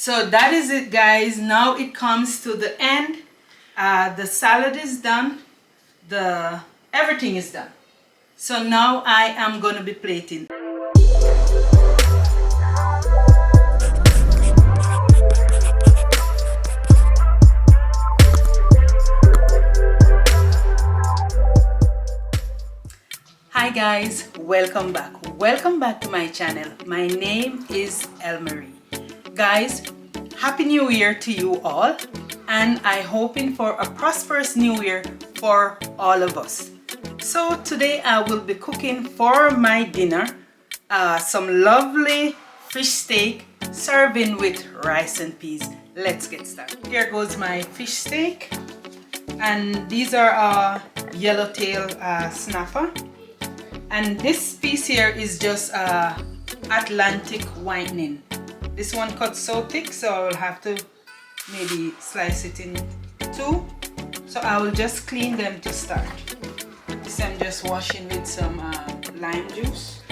So that is it, guys. Now it comes to the end. The salad is done. Everything is done. So now I am going to be plating. Hi guys, welcome back. Welcome back to my channel. My name is Elmarie. Guys, Happy New Year to you all, and I'm hoping for a prosperous new year for all of us. So today I will be cooking for my dinner some lovely fish steak serving with rice and peas. Let's get started. Here goes my fish steak, and these are yellowtail snapper. And this piece here is just Atlantic whitening. This one cuts so thick, so I will have to maybe slice it in two. So I will just clean them to start. This I'm just washing with some lime juice.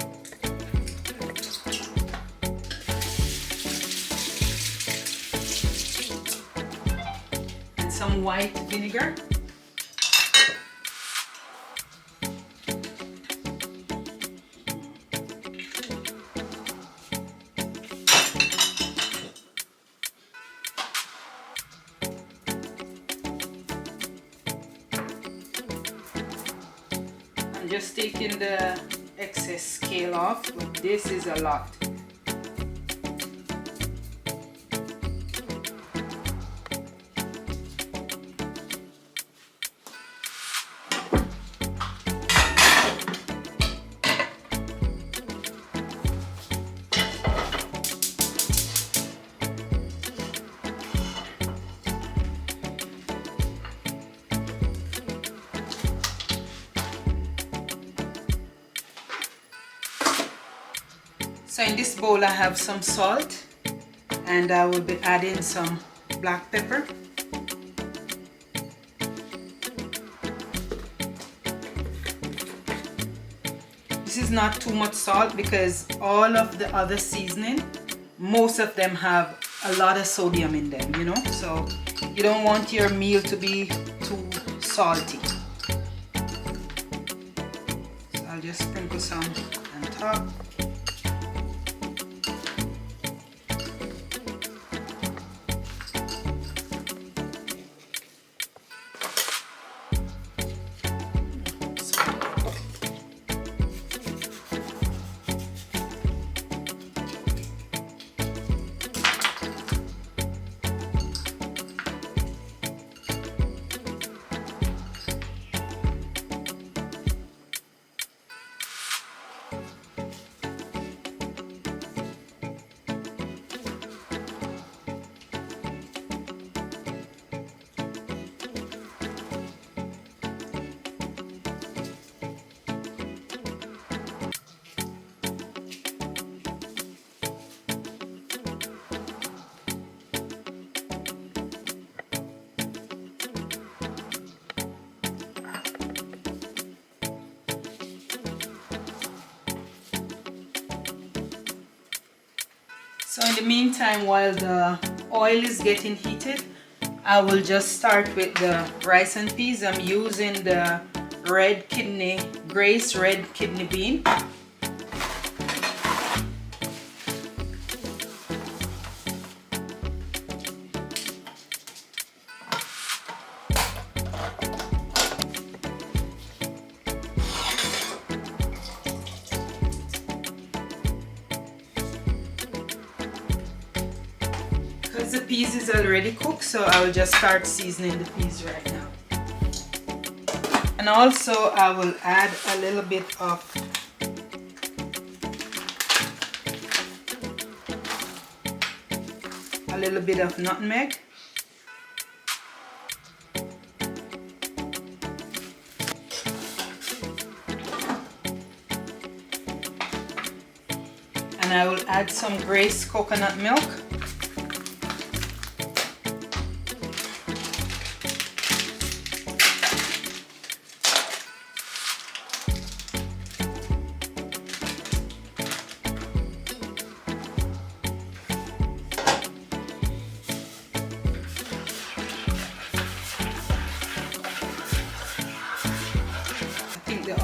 And some white vinegar. Just taking the excess scale off, but this is a lot. So in this bowl I have some salt, and I will be adding some black pepper. This is not too much salt because all of the other seasoning, most of them have a lot of sodium in them, you know, so you don't want your meal to be too salty. So I'll just sprinkle some on top. So in the meantime, while the oil is getting heated, I will just start with the rice and peas. I'm using the Grace red kidney bean. Because the peas is already cooked, so I will just start seasoning the peas right now. And also I will add a little bit of nutmeg. And I will add some Grace coconut milk.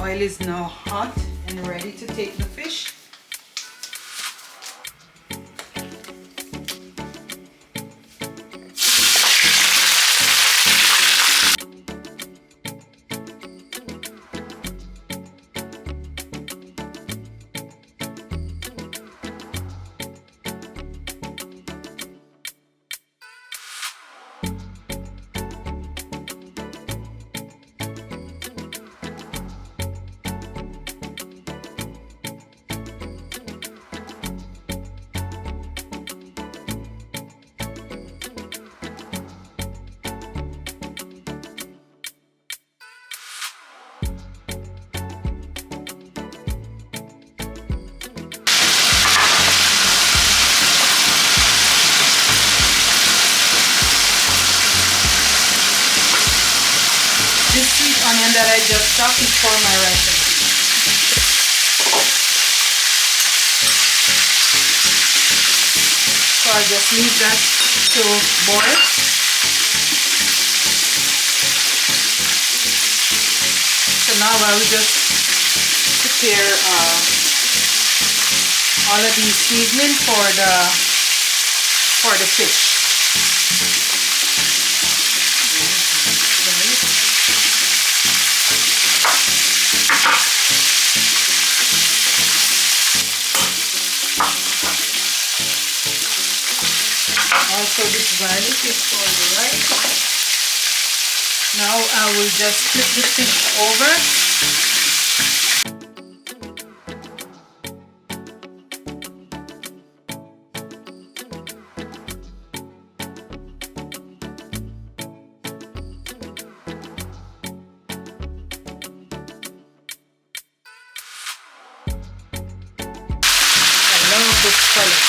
oil is now hot and ready to take the fish. This sweet onion that I just chopped is for my rice and peas. So I just leave that to boil. So now I will just prepare all of these seasoning for the fish. Also, this garlic is for the rice. Now I will just flip the fish over. I love this color.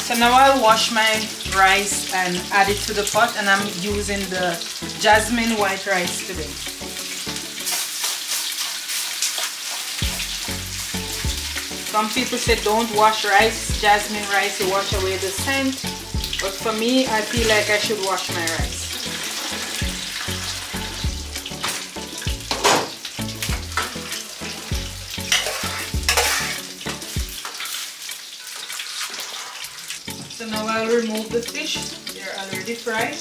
So now I'll wash my rice and add it to the pot, and I'm using the jasmine white rice today. Some people say don't wash rice, jasmine rice, you wash away the scent. But for me, I feel like I should wash my rice. So now I'll remove the fish. They're already fried.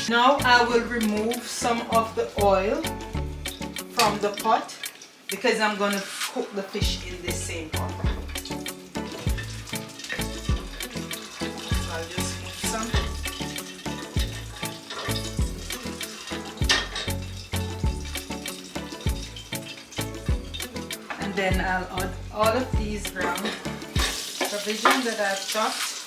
Now I will remove some of the oil from the pot because I'm going to cook the fish in this same pot. So I'll just move some. And then I'll add all of these ground provisions that I've chopped.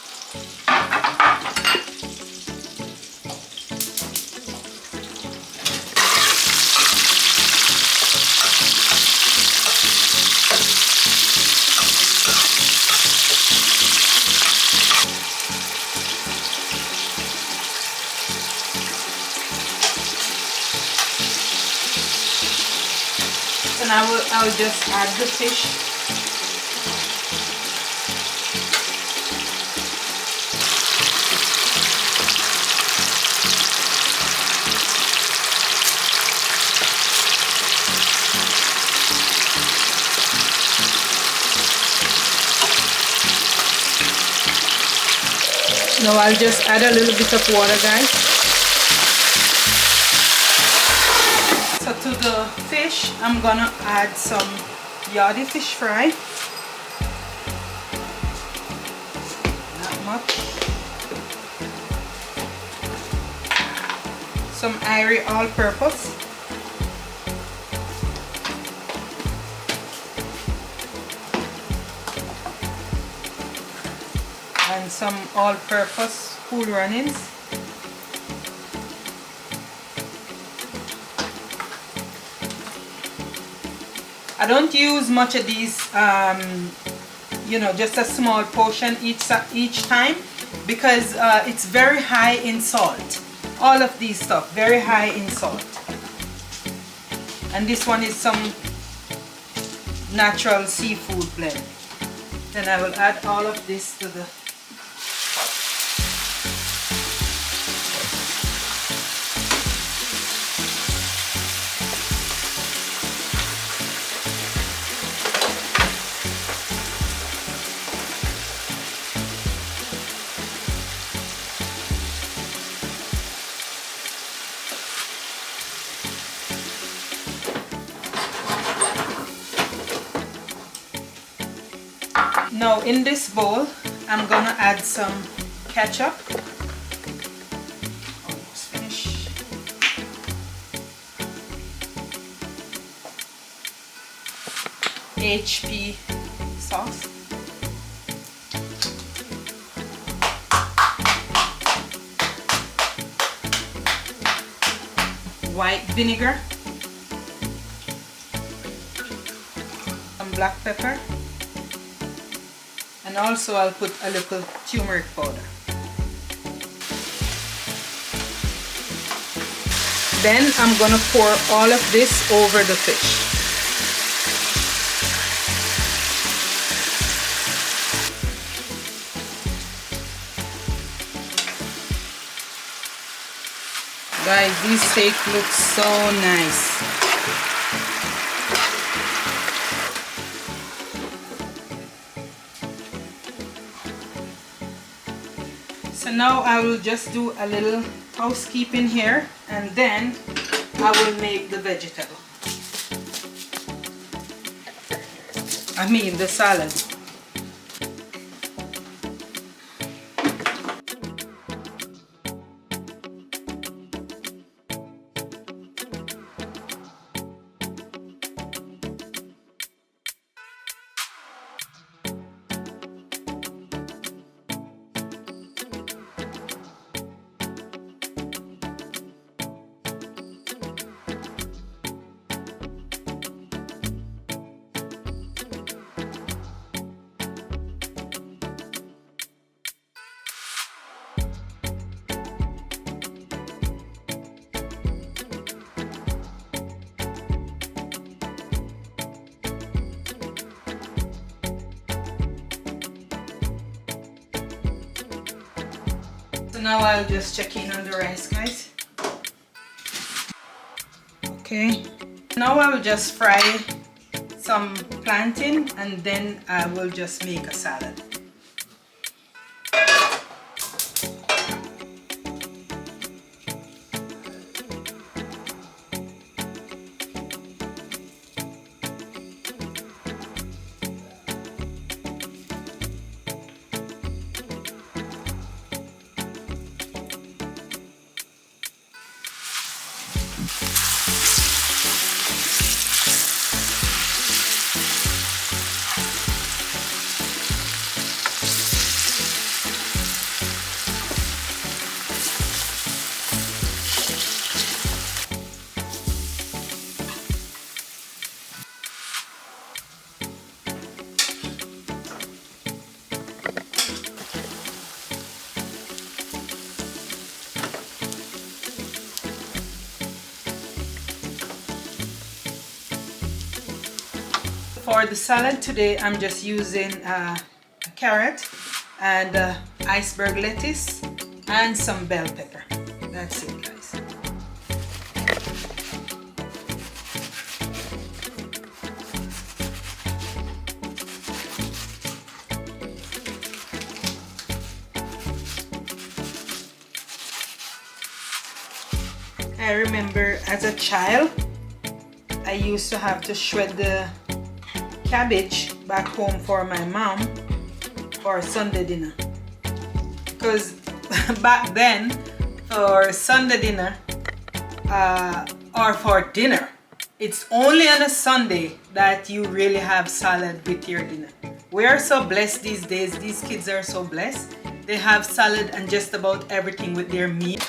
And I will just add the fish. Now I'll just add a little bit of water, guys. So to the fish, I'm gonna add some yardie fish fry. Not much. Some airy all-purpose. And some all-purpose Cool Runnings. I don't use much of these, you know, just a small portion each time, because it's very high in salt. All of these stuff, very high in salt. And this one is some natural seafood blend. Then I will add all of this to the Now in this bowl, I'm gonna add some ketchup. Almost finished. HP sauce. White vinegar. Some black pepper. And also I'll put a little turmeric powder. Then I'm gonna pour all of this over the fish. Guys, this steak looks so nice. So now I will just do a little housekeeping here, and then I will make the vegetable. I mean the salad. So now I'll just check in on the rice, guys. Okay. Now I will just fry some plantain, and then I will just make a salad. For the salad today, I'm just using a carrot and iceberg lettuce and some bell pepper. That's it, guys. I remember as a child, I used to have to shred the cabbage back home for my mom for Sunday dinner. Because back then, for Sunday dinner, or for dinner, it's only on a Sunday that you really have salad with your dinner. We are so blessed these days. These kids are so blessed. They have salad and just about everything with their meat.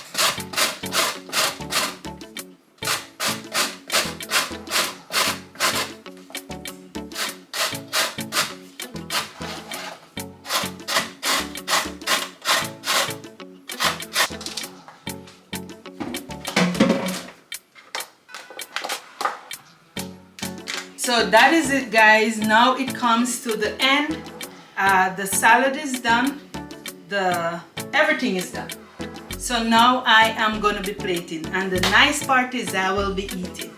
So that is it, guys. Now it comes to the end. The salad is done. Everything is done. So now I am gonna be plating, and the nice part is I will be eating.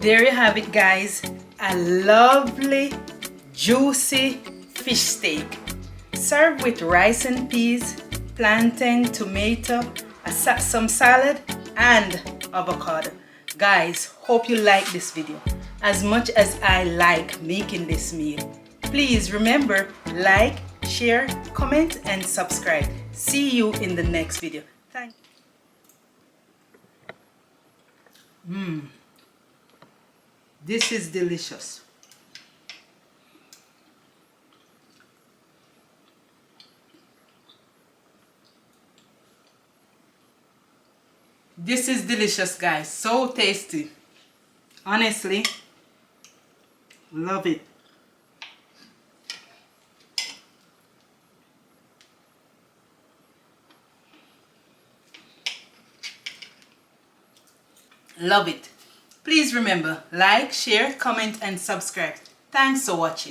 There you have it, guys. A lovely, juicy fish steak. Served with rice and peas, plantain, tomato, some salad, and avocado. Guys, hope you like this video as much as I like making this meal. Please remember, like, share, comment, and subscribe. See you in the next video. Thank you. This is delicious. This is delicious, guys. So tasty. Honestly, love it. Love it. Please remember, like, share, comment, and subscribe. Thanks for watching.